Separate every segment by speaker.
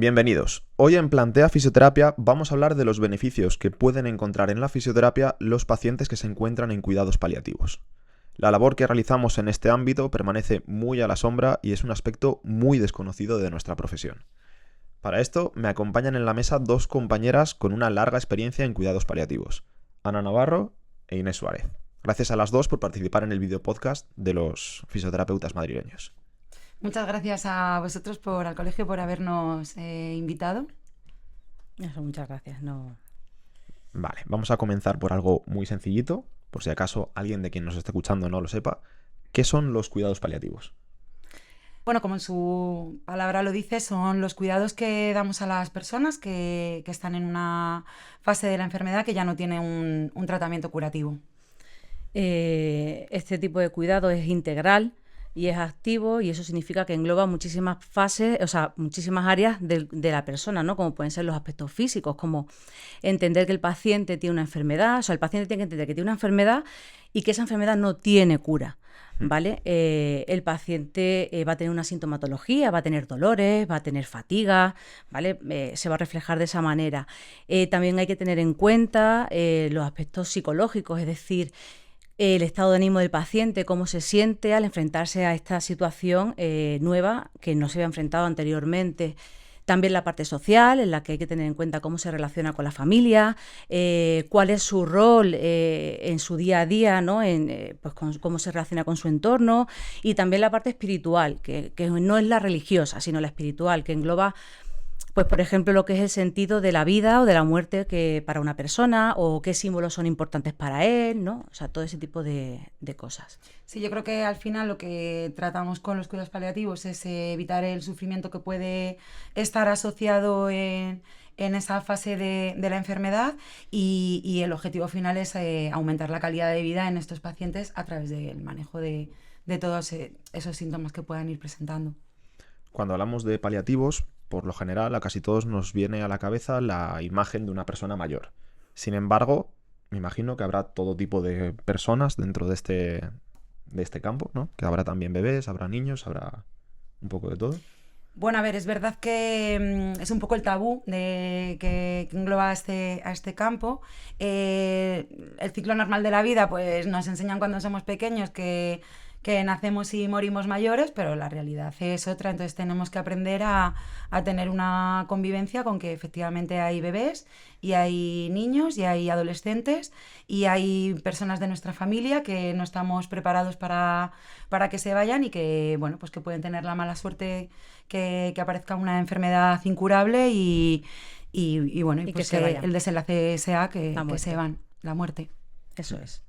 Speaker 1: Bienvenidos. Hoy en Plantea Fisioterapia vamos a hablar de los beneficios que pueden encontrar en la fisioterapia los pacientes que se encuentran en cuidados paliativos. La labor que realizamos en este ámbito permanece muy a la sombra y es un aspecto muy desconocido de nuestra profesión. Para esto me acompañan en la mesa dos compañeras con una larga experiencia en cuidados paliativos, Ana Navarro e Inés Suárez. Gracias a las dos por participar en el video podcast de los fisioterapeutas madrileños.
Speaker 2: Muchas gracias a vosotros al colegio por habernos invitado.
Speaker 3: Eso, muchas gracias.
Speaker 1: Vale, vamos a comenzar por algo muy sencillito, por si acaso alguien de quien nos esté escuchando no lo sepa. ¿Qué son los cuidados paliativos?
Speaker 2: Bueno, como su palabra lo dice, son los cuidados que damos a las personas que están en una fase de la enfermedad que ya no tiene un tratamiento curativo.
Speaker 3: Este tipo de cuidado es integral y es activo, y eso significa que engloba muchísimas fases, o sea, muchísimas áreas de la persona, ¿no? Como pueden ser los aspectos físicos, como entender que el paciente tiene una enfermedad, o sea, el paciente tiene que entender que tiene una enfermedad y que esa enfermedad no tiene cura, ¿vale? El paciente va a tener una sintomatología, va a tener dolores, va a tener fatiga, ¿vale? Se va a reflejar de esa manera. También hay que tener en cuenta los aspectos psicológicos, es decir, el estado de ánimo del paciente, cómo se siente al enfrentarse a esta situación nueva que no se había enfrentado anteriormente. También la parte social, en la que hay que tener en cuenta cómo se relaciona con la familia, cuál es su rol en su día a día, ¿no? Pues cómo se relaciona con su entorno, y también la parte espiritual, que no es la religiosa, sino la espiritual, que engloba, pues, por ejemplo, lo que es el sentido de la vida o de la muerte que para una persona, o qué símbolos son importantes para él, ¿no? O sea, todo ese tipo de cosas.
Speaker 2: Sí, yo creo que al final lo que tratamos con los cuidados paliativos es evitar el sufrimiento que puede estar asociado en esa fase de la enfermedad, y el objetivo final es aumentar la calidad de vida en estos pacientes a través del manejo de todos esos síntomas que puedan ir presentando.
Speaker 1: Cuando hablamos de paliativos, por lo general a casi todos nos viene a la cabeza la imagen de una persona mayor. Sin embargo, me imagino que habrá todo tipo de personas dentro de este campo, ¿no? Que habrá también bebés, habrá niños, habrá un poco de todo.
Speaker 2: Bueno, a ver, es verdad que es un poco el tabú que engloba a este campo. El ciclo normal de la vida, pues nos enseñan cuando somos pequeños que nacemos y morimos mayores, pero la realidad es otra. Entonces tenemos que aprender a tener una convivencia con que efectivamente hay bebés y hay niños y hay adolescentes y hay personas de nuestra familia que no estamos preparados para que se vayan, y que, bueno, pues que pueden tener la mala suerte que aparezca una enfermedad incurable y bueno, y pues que el desenlace sea que se van, la muerte.
Speaker 3: Eso es.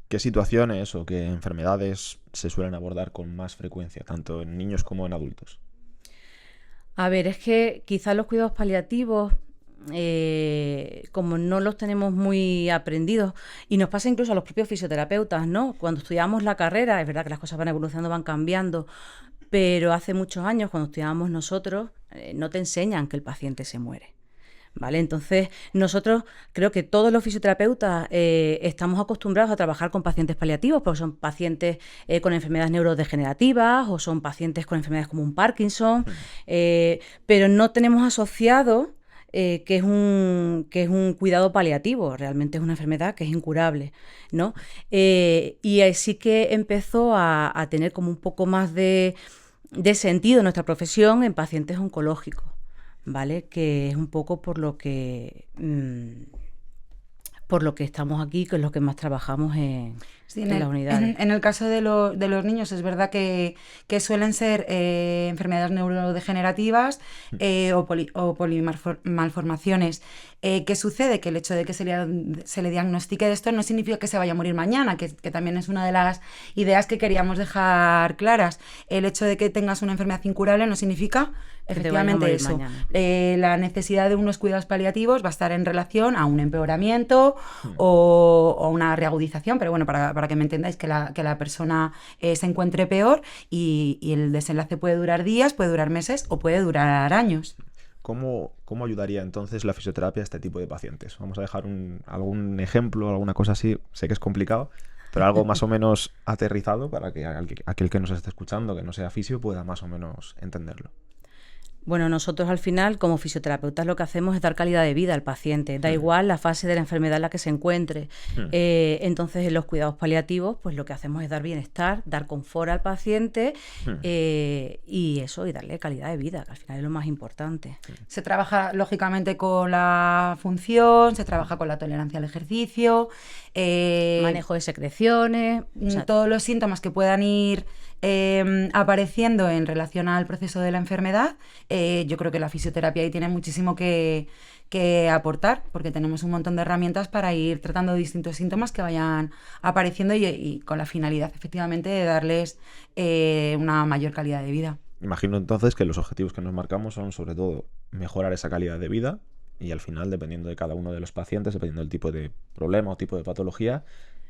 Speaker 1: ¿Qué situaciones o qué enfermedades se suelen abordar con más frecuencia, tanto en niños como en adultos?
Speaker 3: A ver, es que quizás los cuidados paliativos, como no los tenemos muy aprendidos, y nos pasa incluso a los propios fisioterapeutas, ¿no? Cuando estudiamos la carrera, es verdad que las cosas van evolucionando, van cambiando, pero hace muchos años, cuando estudiábamos nosotros, no te enseñan que el paciente se muere, ¿vale? Entonces, nosotros creo que todos los fisioterapeutas estamos acostumbrados a trabajar con pacientes paliativos, porque son pacientes con enfermedades neurodegenerativas, o son pacientes con enfermedades como un Parkinson, pero no tenemos asociado que es un cuidado paliativo. Realmente es una enfermedad que es incurable, ¿no? Y sí que empezó a tener como un poco más de sentido nuestra profesión en pacientes oncológicos, ¿vale? Que es un poco por lo que estamos aquí, que es lo que más trabajamos en la unidad.
Speaker 2: En el caso de los niños, es verdad que suelen ser enfermedades neurodegenerativas o polimalformaciones. ¿Qué sucede? Que el hecho de que se le diagnostique de esto no significa que se vaya a morir mañana, que también es una de las ideas que queríamos dejar claras. El hecho de que tengas una enfermedad incurable no significa efectivamente eso. La necesidad de unos cuidados paliativos va a estar en relación a un empeoramiento o a una reagudización, pero bueno, para que me entendáis, que la persona se encuentre peor, y el desenlace puede durar días, puede durar meses o puede durar años.
Speaker 1: ¿Cómo ayudaría entonces la fisioterapia a este tipo de pacientes? Vamos a dejar algún ejemplo, alguna cosa así. Sé que es complicado, pero algo más o menos aterrizado para que aquel que nos esté escuchando, que no sea fisio, pueda más o menos entenderlo.
Speaker 3: Bueno, nosotros al final, como fisioterapeutas, lo que hacemos es dar calidad de vida al paciente. Da igual la fase de la enfermedad en la que se encuentre. Entonces, en los cuidados paliativos, pues lo que hacemos es dar bienestar, dar confort al paciente y eso, y darle calidad de vida, que al final es lo más importante.
Speaker 2: Se trabaja, lógicamente, con la función, se trabaja con la tolerancia al ejercicio.
Speaker 3: Manejo de secreciones. O sea,
Speaker 2: todos los síntomas que puedan ir apareciendo en relación al proceso de la enfermedad. Yo creo que la fisioterapia ahí tiene muchísimo que aportar, porque tenemos un montón de herramientas para ir tratando distintos síntomas que vayan apareciendo y con la finalidad, efectivamente, de darles una mayor calidad de vida.
Speaker 1: Imagino entonces que los objetivos que nos marcamos son sobre todo mejorar esa calidad de vida y al final, dependiendo de cada uno de los pacientes, dependiendo del tipo de problema o tipo de patología,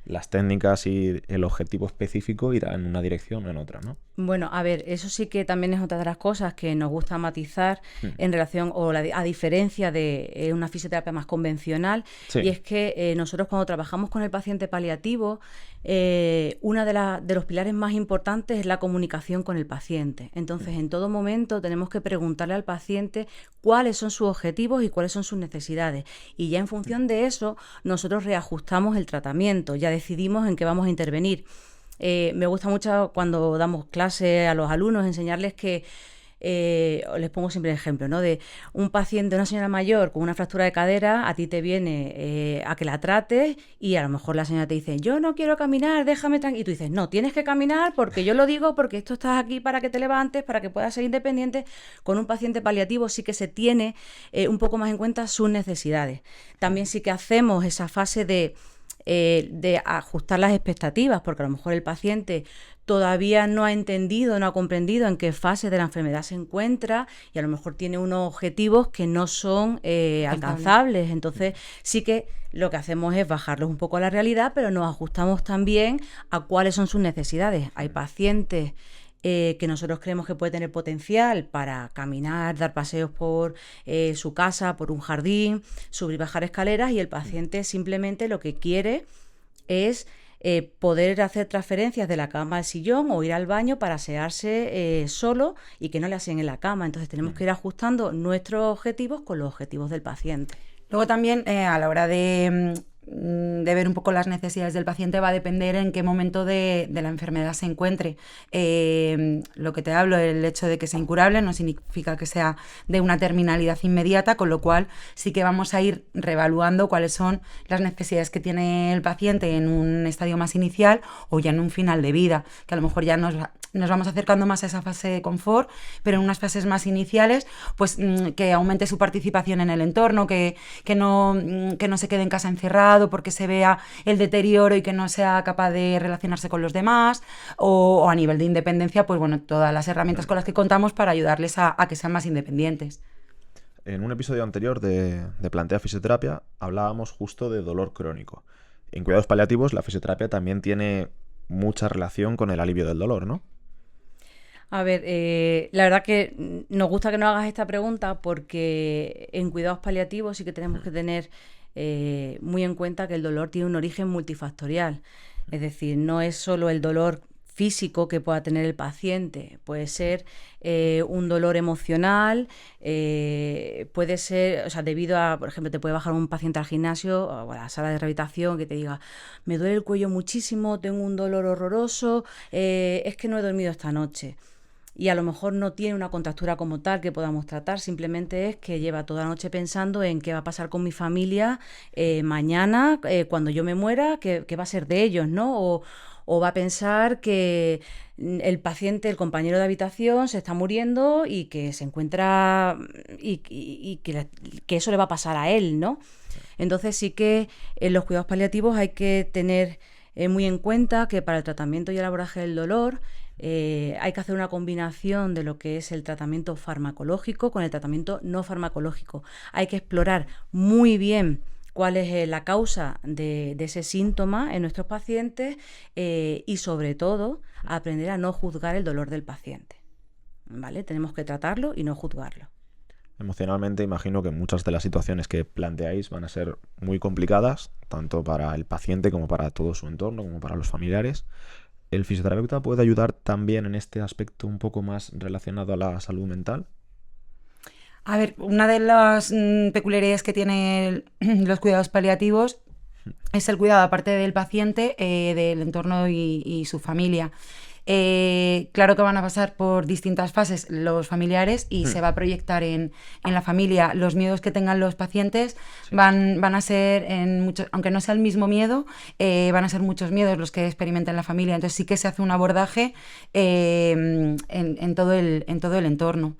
Speaker 1: las técnicas y el objetivo específico irán en una dirección o en otra, ¿no?
Speaker 3: Bueno, a ver, eso sí que también es otra de las cosas que nos gusta matizar en relación, a diferencia de una fisioterapia más convencional,
Speaker 1: Sí.
Speaker 3: y es que nosotros cuando trabajamos con el paciente paliativo, uno de los pilares más importantes es la comunicación con el paciente. Entonces, en todo momento tenemos que preguntarle al paciente cuáles son sus objetivos y cuáles son sus necesidades. Y ya en función de eso, nosotros reajustamos el tratamiento, ya decidimos en qué vamos a intervenir. Me gusta mucho cuando damos clase a los alumnos enseñarles que les pongo siempre el ejemplo, ¿no? De un paciente, una señora mayor con una fractura de cadera, a ti te viene a que la trates y a lo mejor la señora te dice, yo no quiero caminar, déjame tranquilo. Y tú dices, no, tienes que caminar porque yo lo digo, porque esto estás aquí para que te levantes, para que puedas ser independiente. Con un paciente paliativo sí que se tiene un poco más en cuenta sus necesidades. También sí que hacemos esa fase de ajustar las expectativas, porque a lo mejor el paciente todavía no ha entendido, no ha comprendido en qué fase de la enfermedad se encuentra y a lo mejor tiene unos objetivos que no son alcanzables. Entonces sí que lo que hacemos es bajarlos un poco a la realidad, pero nos ajustamos también a cuáles son sus necesidades. Hay pacientes que nosotros creemos que puede tener potencial para caminar, dar paseos por su casa, por un jardín, subir y bajar escaleras, y el paciente simplemente lo que quiere es poder hacer transferencias de la cama al sillón o ir al baño para asearse solo y que no le aseen en la cama. Entonces tenemos que ir ajustando nuestros objetivos con los objetivos del paciente.
Speaker 2: Luego también a la hora de ver un poco las necesidades del paciente va a depender en qué momento de la enfermedad se encuentre. Lo que te hablo, el hecho de que sea incurable no significa que sea de una terminalidad inmediata, con lo cual sí que vamos a ir reevaluando cuáles son las necesidades que tiene el paciente en un estadio más inicial o ya en un final de vida, que a lo mejor ya nos vamos acercando más a esa fase de confort, pero en unas fases más iniciales, pues que aumente su participación en el entorno, que no se quede en casa encerrado porque se vea el deterioro y que no sea capaz de relacionarse con los demás, o a nivel de independencia, pues bueno, todas las herramientas con las que contamos para ayudarles a que sean más independientes.
Speaker 1: En un episodio anterior de Plantea Fisioterapia hablábamos justo de dolor crónico. En cuidados paliativos la fisioterapia también tiene mucha relación con el alivio del dolor, ¿no?
Speaker 3: A ver, la verdad que nos gusta que nos hagas esta pregunta porque en cuidados paliativos sí que tenemos que tener muy en cuenta que el dolor tiene un origen multifactorial. Es decir, no es solo el dolor físico que pueda tener el paciente, puede ser un dolor emocional, puede ser, o sea, debido a, por ejemplo, te puede bajar un paciente al gimnasio o a la sala de rehabilitación que te diga, me duele el cuello muchísimo, tengo un dolor horroroso, es que no he dormido esta noche. Y a lo mejor no tiene una contractura como tal que podamos tratar, simplemente es que lleva toda la noche pensando en qué va a pasar con mi familia mañana, cuando yo me muera, qué va a ser de ellos, ¿no? O va a pensar que el paciente, el compañero de habitación, se está muriendo y que se encuentra y que eso le va a pasar a él, ¿no? Entonces sí que en los cuidados paliativos hay que tener muy en cuenta que para el tratamiento y el abordaje del dolor hay que hacer una combinación de lo que es el tratamiento farmacológico con el tratamiento no farmacológico. Hay que explorar muy bien cuál es la causa de ese síntoma en nuestros pacientes y sobre todo aprender a no juzgar el dolor del paciente, ¿vale? Tenemos que tratarlo y no juzgarlo.
Speaker 1: Emocionalmente imagino que muchas de las situaciones que planteáis van a ser muy complicadas, tanto para el paciente como para todo su entorno, como para los familiares. ¿El fisioterapeuta puede ayudar también en este aspecto un poco más relacionado a la salud mental?
Speaker 2: A ver, una de las peculiaridades que tienen los cuidados paliativos es el cuidado, aparte del paciente, del entorno y su familia. Claro que van a pasar por distintas fases los familiares y se va a proyectar en la familia. Los miedos que tengan los pacientes van a ser, aunque no sea el mismo miedo, van a ser muchos miedos los que experimenten la familia. Entonces sí que se hace un abordaje en todo el entorno.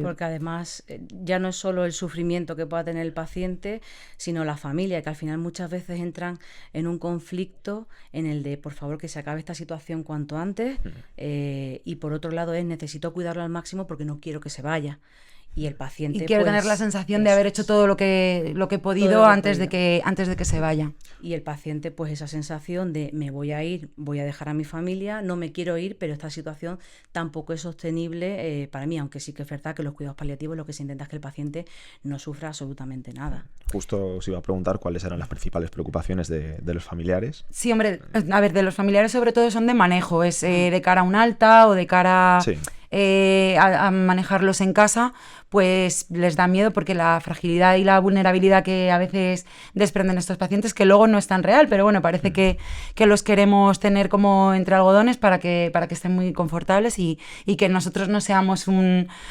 Speaker 3: Porque además ya no es solo el sufrimiento que pueda tener el paciente, sino la familia, que al final muchas veces entran en un conflicto en el de, por favor, que se acabe esta situación cuanto antes, y por otro lado necesito cuidarlo al máximo porque no quiero que se vaya. Y el paciente,
Speaker 2: y quiero
Speaker 3: pues,
Speaker 2: tener la sensación de haber hecho todo lo que he podido antes de que se vaya.
Speaker 3: Y el paciente, pues esa sensación de me voy a ir, voy a dejar a mi familia, no me quiero ir, pero esta situación tampoco es sostenible para mí, aunque sí que es verdad que los cuidados paliativos lo que se intenta es que el paciente no sufra absolutamente nada.
Speaker 1: Justo os iba a preguntar cuáles eran las principales preocupaciones de los familiares.
Speaker 2: Sí, hombre, a ver, de los familiares sobre todo son de manejo, es de cara a un alta o de cara...
Speaker 1: Sí.
Speaker 2: A manejarlos en casa, pues les da miedo porque la fragilidad y la vulnerabilidad que a veces desprenden estos pacientes, que luego no es tan real, pero bueno, parece que los queremos tener como entre algodones para que estén muy confortables y que nosotros no seamos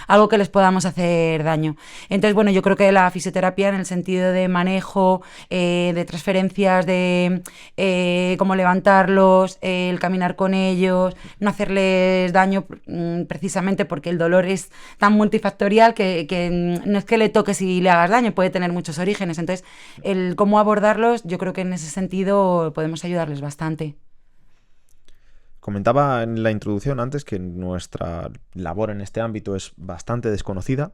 Speaker 2: algo que les podamos hacer daño. Entonces, bueno, yo creo que la fisioterapia en el sentido de manejo, de transferencias, de cómo levantarlos, el caminar con ellos, no hacerles daño precisamente porque el dolor es tan multifactorial que no es que le toques y le hagas daño, puede tener muchos orígenes. Entonces, el cómo abordarlos, yo creo que en ese sentido podemos ayudarles bastante.
Speaker 1: Comentaba en la introducción antes que nuestra labor en este ámbito es bastante desconocida.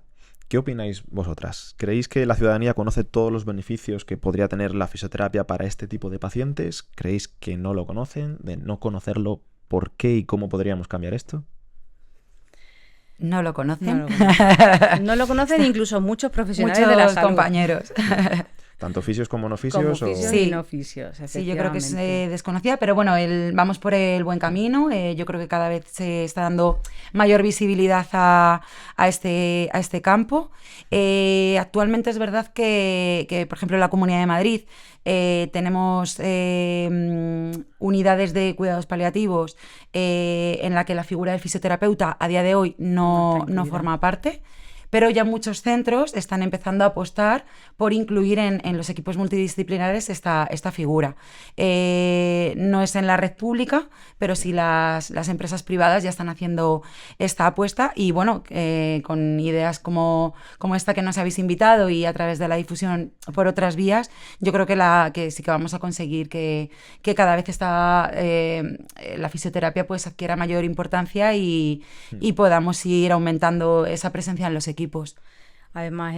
Speaker 1: ¿Qué opináis vosotras? ¿Creéis que la ciudadanía conoce todos los beneficios que podría tener la fisioterapia para este tipo de pacientes? ¿Creéis que no lo conocen? De no conocerlo, ¿por qué y cómo podríamos cambiar esto?
Speaker 2: No lo conocen.
Speaker 3: No lo conocen incluso muchos profesionales de la salud.
Speaker 2: Compañeros.
Speaker 1: Tanto fisios como no fisios.
Speaker 3: Sí, no fisios,
Speaker 2: sí, yo creo que es desconocida, pero bueno, vamos por el buen camino. Yo creo que cada vez se está dando mayor visibilidad a este campo. Actualmente es verdad que, por ejemplo, en la Comunidad de Madrid tenemos unidades de cuidados paliativos en la que la figura del fisioterapeuta a día de hoy no forma parte. Pero ya muchos centros están empezando a apostar por incluir en los equipos multidisciplinares esta figura. No es en la red pública, pero sí las empresas privadas ya están haciendo esta apuesta y bueno, con ideas como esta que nos habéis invitado y a través de la difusión por otras vías, yo creo que sí que vamos a conseguir que cada vez la fisioterapia pues adquiera mayor importancia y podamos ir aumentando esa presencia en los equipos.
Speaker 3: Además,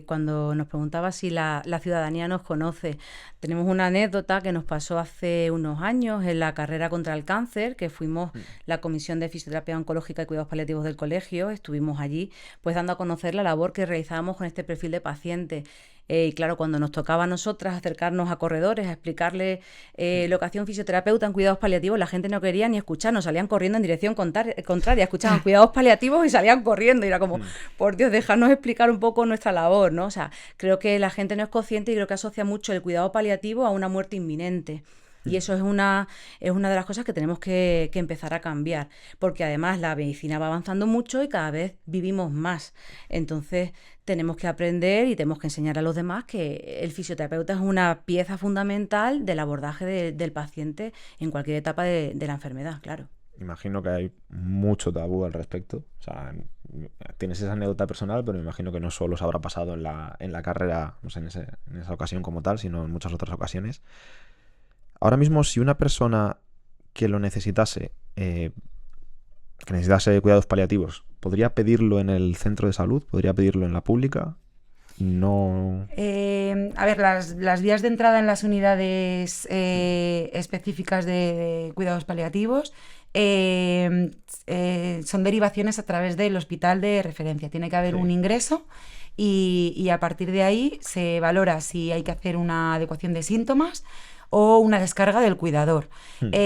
Speaker 3: cuando nos preguntaba si la ciudadanía nos conoce, tenemos una anécdota que nos pasó hace unos años en la carrera contra el cáncer, que fuimos la Comisión de Fisioterapia Oncológica y Cuidados Paliativos del colegio, estuvimos allí pues dando a conocer la labor que realizábamos con este perfil de paciente. Y claro, cuando nos tocaba a nosotras acercarnos a corredores, a explicarles lo que hacía un fisioterapeuta en cuidados paliativos, la gente no quería ni escucharnos, salían corriendo en dirección contraria, escuchaban cuidados paliativos y salían corriendo, y era como, por Dios, déjanos explicar un poco nuestra labor, ¿no? O sea, creo que la gente no es consciente y creo que asocia mucho el cuidado paliativo a una muerte inminente. Y eso es una de las cosas que tenemos que empezar a cambiar, porque además la medicina va avanzando mucho y cada vez vivimos más. Entonces tenemos que aprender y tenemos que enseñar a los demás que el fisioterapeuta es una pieza fundamental del abordaje del paciente en cualquier etapa de la enfermedad, claro.
Speaker 1: Imagino que hay mucho tabú al respecto. O sea, tienes esa anécdota personal, pero me imagino que no solo os habrá pasado en la carrera, no sé, en esa ocasión como tal, sino en muchas otras ocasiones. Ahora mismo, si una persona que lo necesitase, cuidados paliativos, ¿podría pedirlo en el centro de salud? ¿Podría pedirlo en la pública? No.
Speaker 2: A ver, las vías de entrada en las unidades específicas de cuidados paliativos son derivaciones a través del hospital de referencia. Tiene que haber un ingreso y a partir de ahí se valora si hay que hacer una adecuación de síntomas o una descarga del cuidador.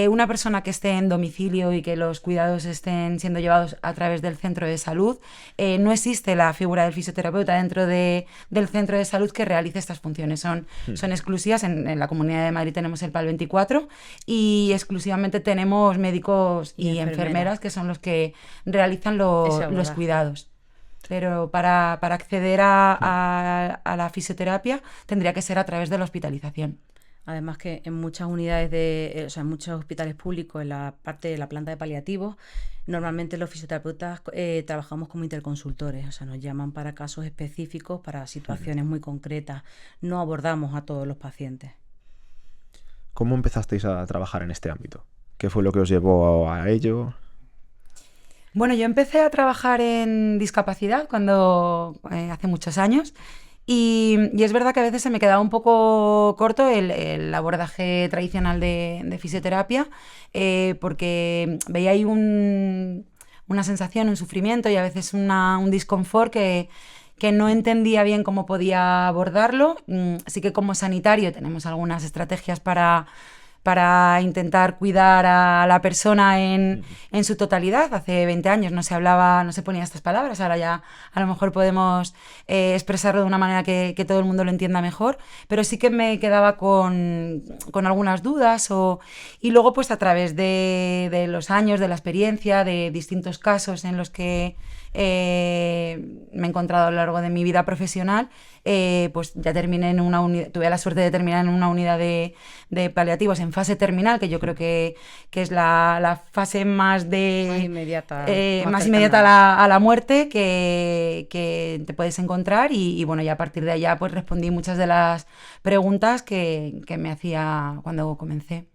Speaker 2: Una persona que esté en domicilio y que los cuidados estén siendo llevados a través del centro de salud, no existe la figura del fisioterapeuta dentro del centro de salud que realice estas funciones. Son exclusivas. En la Comunidad de Madrid tenemos el PAL 24 y exclusivamente tenemos médicos y enfermeras que son los que realizan los cuidados. Pero para acceder a la fisioterapia tendría que ser a través de la hospitalización.
Speaker 3: Además que en muchas unidades en muchos hospitales públicos, en la parte de la planta de paliativos, normalmente los fisioterapeutas trabajamos como interconsultores, o sea, nos llaman para casos específicos, para situaciones muy concretas. No abordamos a todos los pacientes.
Speaker 1: ¿Cómo empezasteis a trabajar en este ámbito? ¿Qué fue lo que os llevó a ello?
Speaker 2: Bueno, yo empecé a trabajar en discapacidad hace muchos años. Y es verdad que a veces se me quedaba un poco corto el abordaje tradicional de fisioterapia, porque veía ahí una sensación, un sufrimiento y a veces un disconfort que no entendía bien cómo podía abordarlo. Así que como sanitario tenemos algunas estrategias para intentar cuidar a la persona en su totalidad. Hace 20 años no se ponía estas palabras, ahora ya a lo mejor podemos expresarlo de una manera que todo el mundo lo entienda mejor, pero sí que me quedaba con algunas dudas y luego pues a través de los años, de la experiencia, de distintos casos en los que me he encontrado a lo largo de mi vida profesional, pues ya terminé en una unidad, tuve la suerte de terminar en una unidad de paliativos en fase terminal, que yo creo que es la fase más
Speaker 3: inmediata,
Speaker 2: más inmediata a la muerte que te puedes encontrar y bueno, ya a partir de allá pues respondí muchas de las preguntas que me hacía cuando comencé.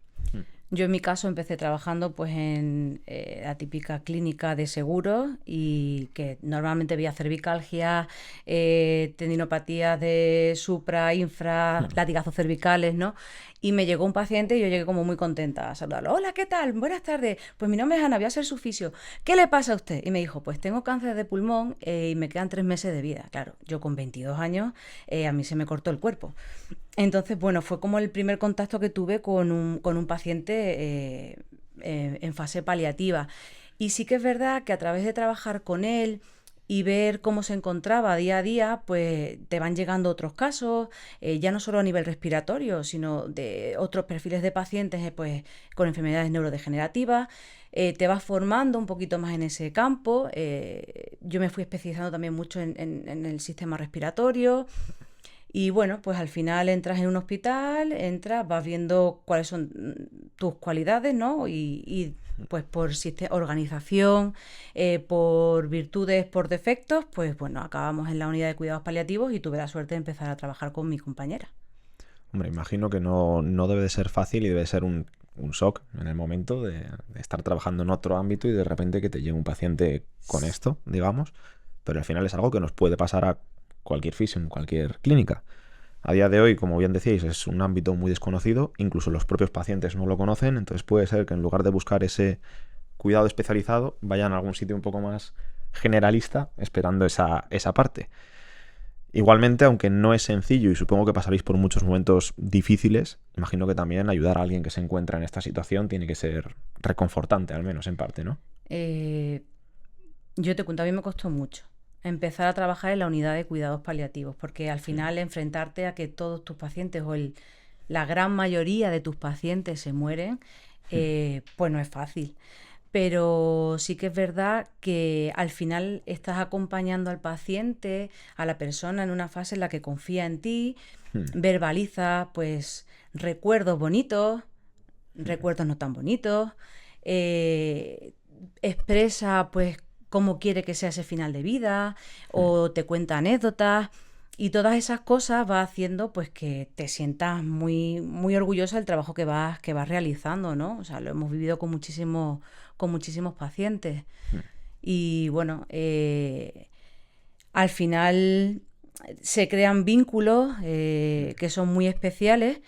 Speaker 3: Yo en mi caso empecé trabajando pues en la típica clínica de seguros y que normalmente veía cervicalgia, tendinopatías de supra, infra, latigazos cervicales, ¿no? Y me llegó un paciente y yo llegué como muy contenta a saludarlo. Hola, ¿qué tal? Buenas tardes. Pues mi nombre es Ana, voy a ser su fisio. ¿Qué le pasa a usted? Y me dijo, pues tengo cáncer de pulmón y me quedan 3 meses de vida. Claro, yo con 22 años a mí se me cortó el cuerpo. Entonces, bueno, fue como el primer contacto que tuve con un paciente en fase paliativa. Y sí que es verdad que a través de trabajar con él y ver cómo se encontraba día a día, pues te van llegando otros casos, ya no solo a nivel respiratorio, sino de otros perfiles de pacientes pues con enfermedades neurodegenerativas. Te vas formando un poquito más en ese campo. Yo me fui especializando también mucho en el sistema respiratorio. Y bueno, pues al final entras en un hospital, vas viendo cuáles son tus cualidades, ¿no? Y pues por organización, por virtudes, por defectos, pues bueno, acabamos en la unidad de cuidados paliativos y tuve la suerte de empezar a trabajar con mi compañera.
Speaker 1: Hombre, imagino que no debe de ser fácil y debe ser un shock en el momento de estar trabajando en otro ámbito y de repente que te llegue un paciente con esto, digamos, pero al final es algo que nos puede pasar a cualquier fisio, en cualquier clínica. A día de hoy, como bien decíais, es un ámbito muy desconocido, incluso los propios pacientes no lo conocen, entonces puede ser que en lugar de buscar ese cuidado especializado, vayan a algún sitio un poco más generalista esperando esa parte. Igualmente, aunque no es sencillo y supongo que pasaréis por muchos momentos difíciles, imagino que también ayudar a alguien que se encuentra en esta situación tiene que ser reconfortante, al menos en parte, ¿no?
Speaker 3: Yo te cuento, a mí me costó mucho empezar a trabajar en la unidad de cuidados paliativos, porque al final enfrentarte a que todos tus pacientes o la gran mayoría de tus pacientes se mueren, pues no es fácil. Pero sí que es verdad que al final estás acompañando al paciente, a la persona en una fase en la que confía en ti, verbaliza pues recuerdos bonitos, recuerdos no tan bonitos, expresa pues cómo quiere que sea ese final de vida o te cuenta anécdotas y todas esas cosas va haciendo pues que te sientas muy, muy orgullosa del trabajo que vas realizando, ¿no? O sea, lo hemos vivido con muchísimos pacientes. Y bueno, al final se crean vínculos que son muy especiales,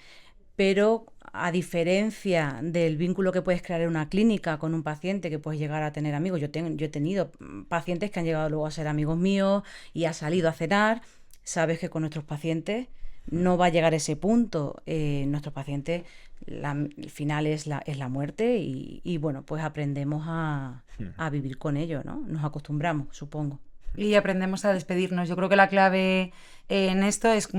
Speaker 3: pero a diferencia del vínculo que puedes crear en una clínica con un paciente que puedes llegar a tener amigos, yo he tenido pacientes que han llegado luego a ser amigos míos y ha salido a cenar. Sabes que con nuestros pacientes no va a llegar a ese punto. Nuestros pacientes, el final es la muerte y bueno, pues aprendemos a vivir con ello, ¿no? Nos acostumbramos, supongo.
Speaker 2: Y aprendemos a despedirnos. Yo creo que la clave en esto es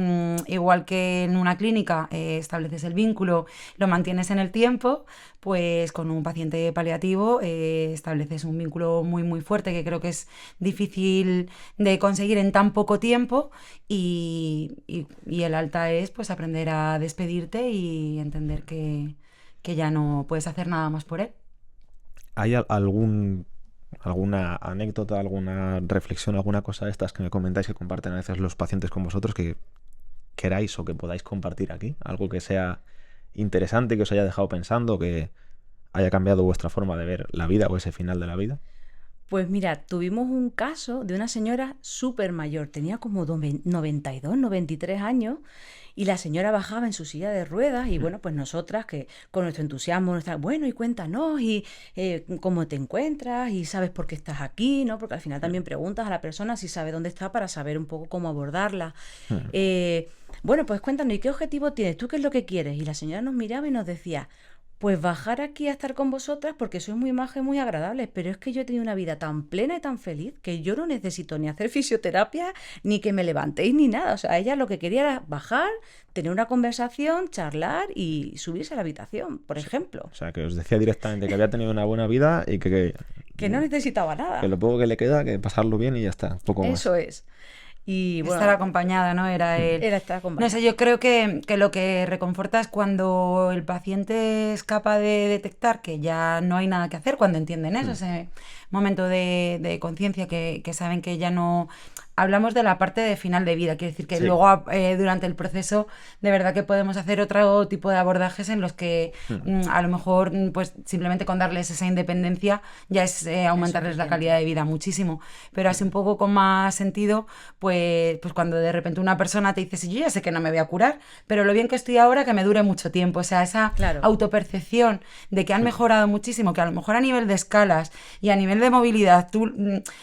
Speaker 2: igual que en una clínica, estableces el vínculo, lo mantienes en el tiempo, pues con un paciente paliativo estableces un vínculo muy muy fuerte que creo que es difícil de conseguir en tan poco tiempo y el alta es pues aprender a despedirte y entender que ya no puedes hacer nada más por él.
Speaker 1: ¿Hay alguna anécdota, alguna reflexión, alguna cosa de estas que me comentáis que comparten a veces los pacientes con vosotros que queráis o que podáis compartir aquí? Algo que sea interesante, que os haya dejado pensando, que haya cambiado vuestra forma de ver la vida o ese final de la vida.
Speaker 3: Pues mira, tuvimos un caso de una señora súper mayor, tenía como 92, 93 años, y la señora bajaba en su silla de ruedas y bueno, pues nosotras que con nuestro entusiasmo, bueno, y cuéntanos, y cómo te encuentras, y sabes por qué estás aquí, ¿no? Porque al final también preguntas a la persona si sabe dónde está para saber un poco cómo abordarla. Bueno, pues cuéntanos, ¿y qué objetivo tienes? ¿Tú qué es lo que quieres? Y la señora nos miraba y nos decía... Pues bajar aquí a estar con vosotras porque sois muy majas y muy agradables, pero es que yo he tenido una vida tan plena y tan feliz que yo no necesito ni hacer fisioterapia, ni que me levantéis, ni nada. O sea, ella lo que quería era bajar, tener una conversación, charlar y subirse a la habitación, por ejemplo.
Speaker 1: O sea, que os decía directamente que había tenido una buena vida y
Speaker 3: Que no necesitaba nada.
Speaker 1: que lo poco que le queda, que pasarlo bien y ya está, poco más.
Speaker 3: Eso es. Y bueno,
Speaker 2: Estar acompañada, ¿no? Era
Speaker 3: estar acompañada.
Speaker 2: No sé, yo creo que lo que reconforta es cuando el paciente es capaz de detectar que ya no hay nada que hacer, cuando entienden eso, ese momento de conciencia que saben que ya no... Hablamos de la parte de final de vida, quiere decir que luego durante el proceso de verdad que podemos hacer otro tipo de abordajes en los que a lo mejor pues simplemente con darles esa independencia ya es aumentarles la calidad de vida muchísimo, pero así un poco con más sentido, pues cuando de repente una persona te dice, sí, yo ya sé que no me voy a curar, pero lo bien que estoy ahora que me dure mucho tiempo, o sea, esa autopercepción de que han mejorado muchísimo, que a lo mejor a nivel de escalas y a nivel de movilidad tú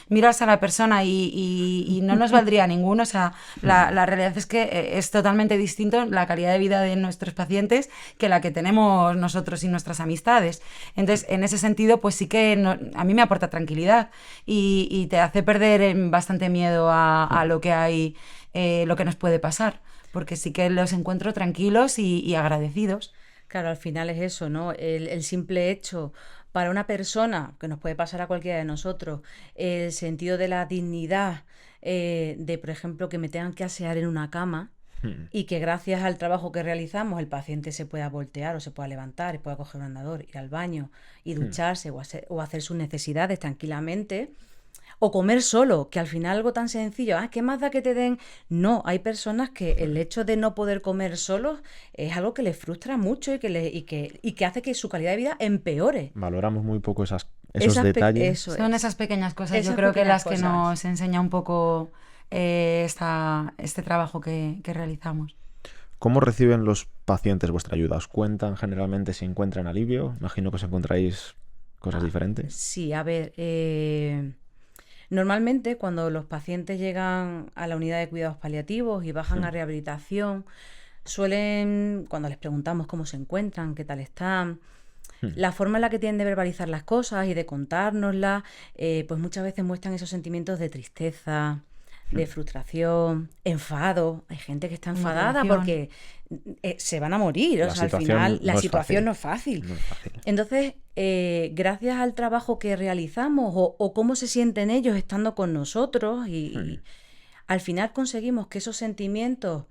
Speaker 2: miras a la persona y no nos valdría ninguno, o sea, la realidad es que es totalmente distinto la calidad de vida de nuestros pacientes que la que tenemos nosotros y nuestras amistades. Entonces, en ese sentido, pues sí que a mí me aporta tranquilidad y te hace perder bastante miedo a lo que hay, lo que nos puede pasar, porque sí que los encuentro tranquilos y agradecidos.
Speaker 3: Claro, al final es eso, ¿no? El simple hecho para una persona, que nos puede pasar a cualquiera de nosotros, el sentido de la dignidad, de, por ejemplo, que me tengan que asear en una cama y que gracias al trabajo que realizamos el paciente se pueda voltear o se pueda levantar y pueda coger un andador, ir al baño y ducharse o hacer sus necesidades tranquilamente. O comer solo, que al final algo tan sencillo, ¿qué más da que te den? No, hay personas que el hecho de no poder comer solos es algo que les frustra mucho y que hace que su calidad de vida empeore.
Speaker 1: Valoramos muy poco esos detalles.
Speaker 2: Son esas pequeñas cosas, yo creo que las que nos enseña un poco este trabajo que realizamos.
Speaker 1: ¿Cómo reciben los pacientes vuestra ayuda? ¿Os cuentan generalmente si encuentran alivio? Imagino que os encontráis cosas diferentes.
Speaker 3: Sí, a ver... Normalmente, cuando los pacientes llegan a la unidad de cuidados paliativos y bajan a rehabilitación, cuando les preguntamos cómo se encuentran, qué tal están, la forma en la que tienen de verbalizar las cosas y de contárnoslas, pues muchas veces muestran esos sentimientos de tristeza, de frustración, enfado. Hay gente que está enfadada porque se van a morir. O sea, al final la situación no es fácil.
Speaker 1: No es fácil.
Speaker 3: Entonces, gracias al trabajo que realizamos o cómo se sienten ellos estando con nosotros y al final conseguimos que esos sentimientos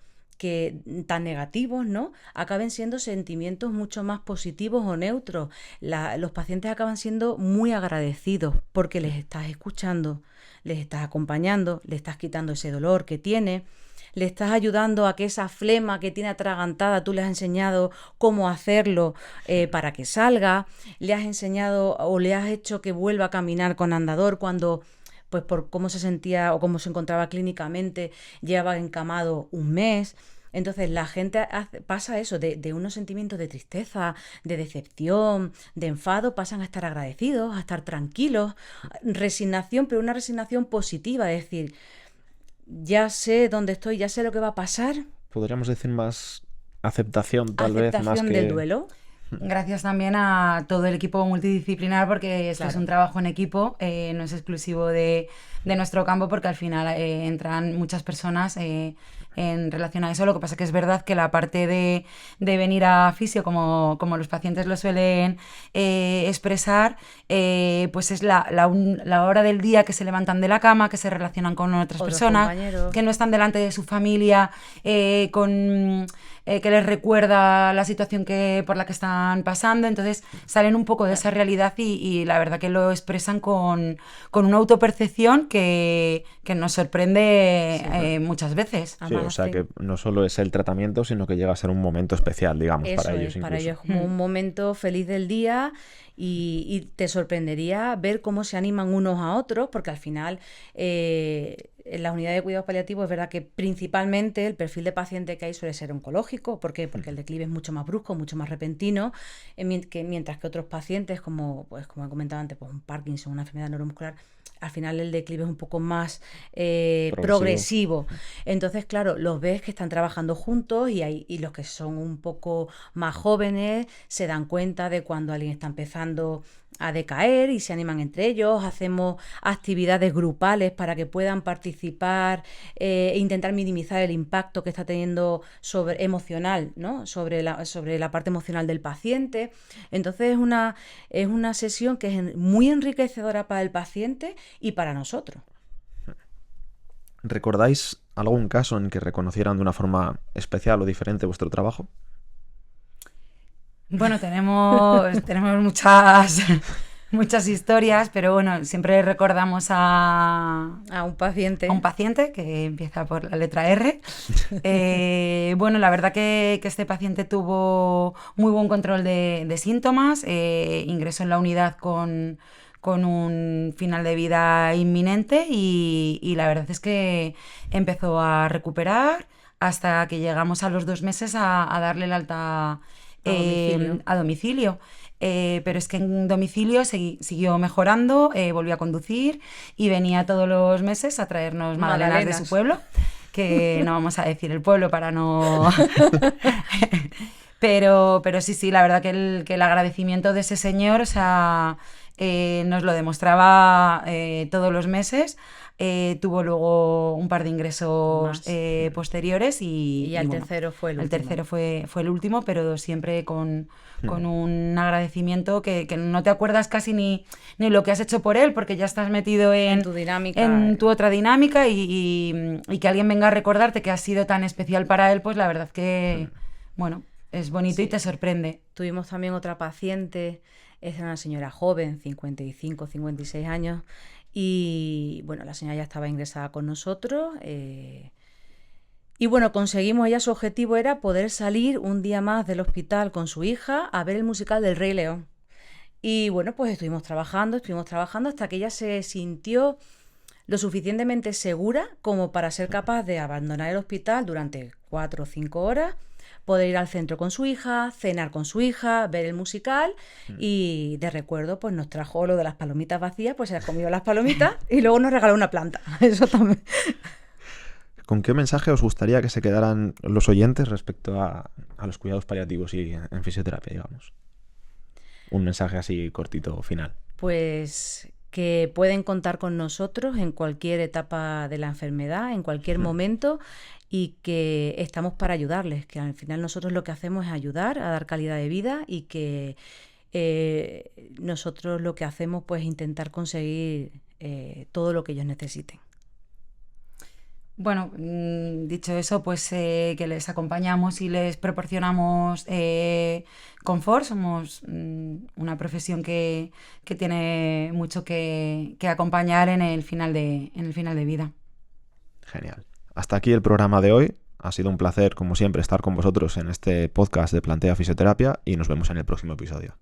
Speaker 3: tan negativos, ¿no?, acaben siendo sentimientos mucho más positivos o neutros. Los pacientes acaban siendo muy agradecidos porque les estás escuchando, les estás acompañando, le estás quitando ese dolor que tiene, le estás ayudando a que esa flema que tiene atragantada, tú le has enseñado cómo hacerlo para que salga, le has enseñado o le has hecho que vuelva a caminar con andador cuando, pues por cómo se sentía o cómo se encontraba clínicamente, llevaba encamado un mes. Entonces la gente pasa eso, de unos sentimientos de tristeza, de decepción, de enfado, pasan a estar agradecidos, a estar tranquilos, resignación, pero una resignación positiva, es decir, ya sé dónde estoy, ya sé lo que va a pasar,
Speaker 1: podríamos decir más aceptación, tal vez, más
Speaker 3: Aceptación
Speaker 1: que...
Speaker 3: del duelo.
Speaker 2: Gracias también a todo el equipo multidisciplinar, porque esto es un trabajo en equipo, no es exclusivo de nuestro campo, porque al final entran muchas personas en relación a eso. Lo que pasa que es verdad que la parte de venir a fisio, como los pacientes lo suelen expresar, pues es la hora del día que se levantan de la cama, que se relacionan con otras personas,
Speaker 3: compañeros,
Speaker 2: que no están delante de su familia, que les recuerda la situación por la que están pasando. Entonces salen un poco de esa realidad y la verdad que lo expresan con una autopercepción que nos sorprende muchas veces.
Speaker 1: Sí, o sea que no solo es el tratamiento, sino que llega a ser un momento especial, digamos,
Speaker 3: eso
Speaker 1: para ellos
Speaker 3: es,
Speaker 1: incluso.
Speaker 3: para ellos es como un momento feliz del día y te sorprendería ver cómo se animan unos a otros, porque al final en la unidad de cuidados paliativos es verdad que principalmente el perfil de paciente que hay suele ser oncológico. ¿Por qué? Porque el declive es mucho más brusco, mucho más repentino, mientras que otros pacientes, como he comentado antes, pues un Parkinson, una enfermedad neuromuscular, al final el declive es un poco más progresivo. Entonces, claro, los ves que están trabajando juntos y los que son un poco más jóvenes se dan cuenta de cuando alguien está empezando a decaer y se animan entre ellos. Hacemos actividades grupales para que puedan participar e intentar minimizar el impacto que está teniendo emocional, ¿no? sobre la parte emocional del paciente. Entonces es una sesión que es muy enriquecedora para el paciente y para nosotros.
Speaker 1: ¿Recordáis algún caso en que reconocieran de una forma especial o diferente vuestro trabajo?
Speaker 2: Bueno, tenemos muchas historias, pero bueno, siempre recordamos a
Speaker 3: un paciente.
Speaker 2: A un paciente que empieza por la letra R. Bueno, la verdad que este paciente tuvo muy buen control de síntomas, ingresó en la unidad con un final de vida inminente y la verdad es que empezó a recuperar hasta que llegamos a los 2 meses a darle el alta a domicilio. Pero es que en domicilio siguió mejorando, volvió a conducir y venía todos los meses a traernos magdalenas de su pueblo, que no vamos a decir el pueblo para no... pero sí, la verdad que el agradecimiento de ese señor, o sea, nos lo demostraba todos los meses. Tuvo luego un par de ingresos posteriores y
Speaker 3: el tercero fue el último.
Speaker 2: El tercero fue el último, pero siempre con un agradecimiento que no te acuerdas casi ni lo que has hecho por él, porque ya estás metido en
Speaker 3: tu dinámica,
Speaker 2: en tu otra dinámica y que alguien venga a recordarte que has sido tan especial para él, pues la verdad que, bueno, es bonito y te sorprende.
Speaker 3: Tuvimos también otra paciente, es una señora joven, 55, 56 años, y bueno, la señora ya estaba ingresada con nosotros y bueno, conseguimos, ella su objetivo era poder salir un día más del hospital con su hija a ver el musical del Rey León. Y bueno, pues estuvimos trabajando hasta que ella se sintió lo suficientemente segura como para ser capaz de abandonar el hospital durante 4 o 5 horas, poder ir al centro con su hija, cenar con su hija, ver el musical y de recuerdo pues nos trajo lo de las palomitas vacías, pues se comió las palomitas y luego nos regaló una planta. Eso también.
Speaker 1: ¿Con qué mensaje os gustaría que se quedaran los oyentes respecto a los cuidados paliativos y en fisioterapia, digamos? Un mensaje así cortito, final.
Speaker 3: Pues que pueden contar con nosotros en cualquier etapa de la enfermedad, en cualquier momento, y que estamos para ayudarles, que al final nosotros lo que hacemos es ayudar a dar calidad de vida y que nosotros lo que hacemos pues intentar conseguir todo lo que ellos necesiten.
Speaker 2: Bueno, dicho eso, pues que les acompañamos y les proporcionamos confort. Somos una profesión que tiene mucho que acompañar en el final de vida.
Speaker 1: Genial. Hasta aquí el programa de hoy. Ha sido un placer, como siempre, estar con vosotros en este podcast de Plantea Fisioterapia y nos vemos en el próximo episodio.